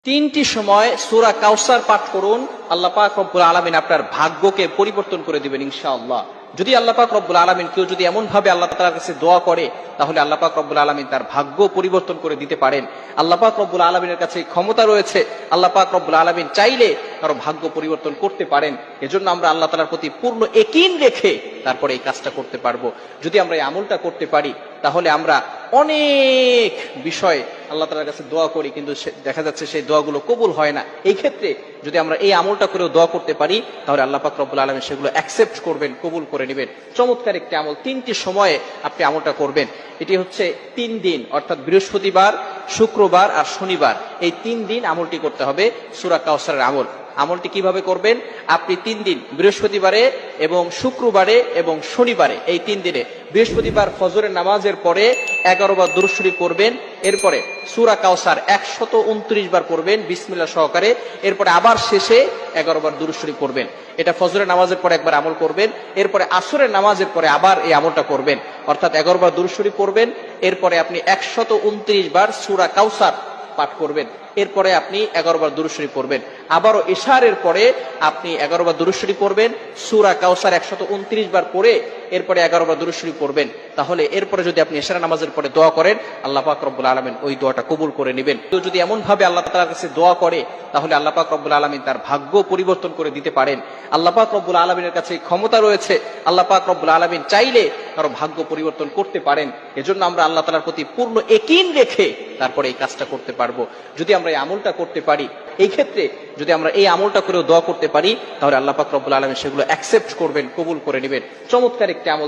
তিনটি সময় সূরা কাউসার পাঠ করুন, আল্লাহ পাক রব্বুল আলামিন আপনার ভাগ্যকে পরিবর্তন করে দিবেন ইনশাআল্লাহ। যদি আল্লাহ পাক রব্বুল আলামিন কেউ যদি এমন ভাবে আল্লাহ তাআলার কাছে দোয়া করে, তাহলে আল্লাহ পাক রব্বুল আলামিন তার ভাগ্য পরিবর্তন করে দিতে পারেন। আল্লাহ পাক রব্বুল আলামিনের কাছে ক্ষমতা রয়েছে। আল্লাহ পাক রব্বুল আলামিন চাইলে কারো ভাগ্য পরিবর্তন করতে পারেন। এজন্য আমরা আল্লাহ তাআলার প্রতি পূর্ণ ইয়াকিন রেখে তারপরে এই কাজটা করতে পারবো। যদি আমরা এই আমলটা করতে পারি, তাহলে আমরা অনেক বিষয় আল্লাহ তাআলার কাছে দোয়া করি, কিন্তু দেখা যাচ্ছে সেই দোয়াগুলো কবুল হয় না। এই ক্ষেত্রে যদি আমরা এই আমলটা করেও দোয়া করতে পারি, তাহলে আল্লাহ পাক রব্বুল আলামিন সেগুলো অ্যাকসেপ্ট করবেন, কবুল করে নেবেন। চমৎকার একটি আমল, তিনটি সময়ে আপনি আমলটা করবেন। এটি হচ্ছে 3 দিন, অর্থাৎ বৃহস্পতিবার, শুক্রবার আর শনিবার, এই 3 দিন আমলটি করতে হবে সূরা কাউসারের আমল। আমলটি কিভাবে করবেন? আপনি 3 দিন, বৃহস্পতিবারে এবং শুক্রবারে এবং শনিবারে, এই 3 দিনে বৃহস্পতিবার ফজরের নামাজের পরে 11 বার দুরূদ শরীফ পড়বেন। এরপরে সূরা কাউসার 129 বার পড়বেন বিসমিল্লাহ সহকারে। এরপরে আবার শেষে 11 বার দুরূদ শরীফ পড়বেন। এটা ফজরের নামাজের পরে একবার আমল করবেন। এরপরে আসরের নামাজের পরে আবার এই আমলটা করবেন, অর্থাৎ 11 বার দুরূদ শরীফ পড়বেন। এরপরে আপনি 129 বার সূরা কাউসার পাঠ করবেন। এরপরে আপনি 11 বার দুরূদ শরীফ পড়বেন। আবারও ইশারের পরে আপনি 11 বার দুরূদ শরীফ পড়বেন, সূরা কাউসার 129 বার পড়ে এরপরে 11 বার দুরূদ শরীফ পড়বেন। তাহলে এরপরে যদি আপনি ইশারা নামাজের পরে দোয়া করেন, আল্লাহ পাক রব্বুল আলামিন ওই দোয়াটা কবুল করে নেবেন। কেউ যদি এমন ভাবে আল্লাহ তাআলার কাছে দোয়া করে, তাহলে আল্লাহ পাক রব্বুল আলামিন তার ভাগ্য পরিবর্তন করে দিতে পারেন। আল্লাহ পাক রব্বুল আলামিনের কাছে ক্ষমতা রয়েছে। আল্লাহ পাক রব্বুল আলামিন চাইলে কারো ভাগ্য পরিবর্তন করতে পারেন। এজন্য আমরা আল্লাহ তাআলার প্রতি পূর্ণ ইয়াকিন রেখে তারপরে এই কাজটা করতে পারবো। যদি আমরা এই আমলটা করতে পারি, এই ক্ষেত্রে যদি আমরা এই আমলটা করেও দোয়া করতে পারি, তাহলে আল্লাহ পাক রব্বুল আলামিন সেগুলো অ্যাকসেপ্ট করবেন, কবুল করে নেবেন। চমৎকার একটি আমল।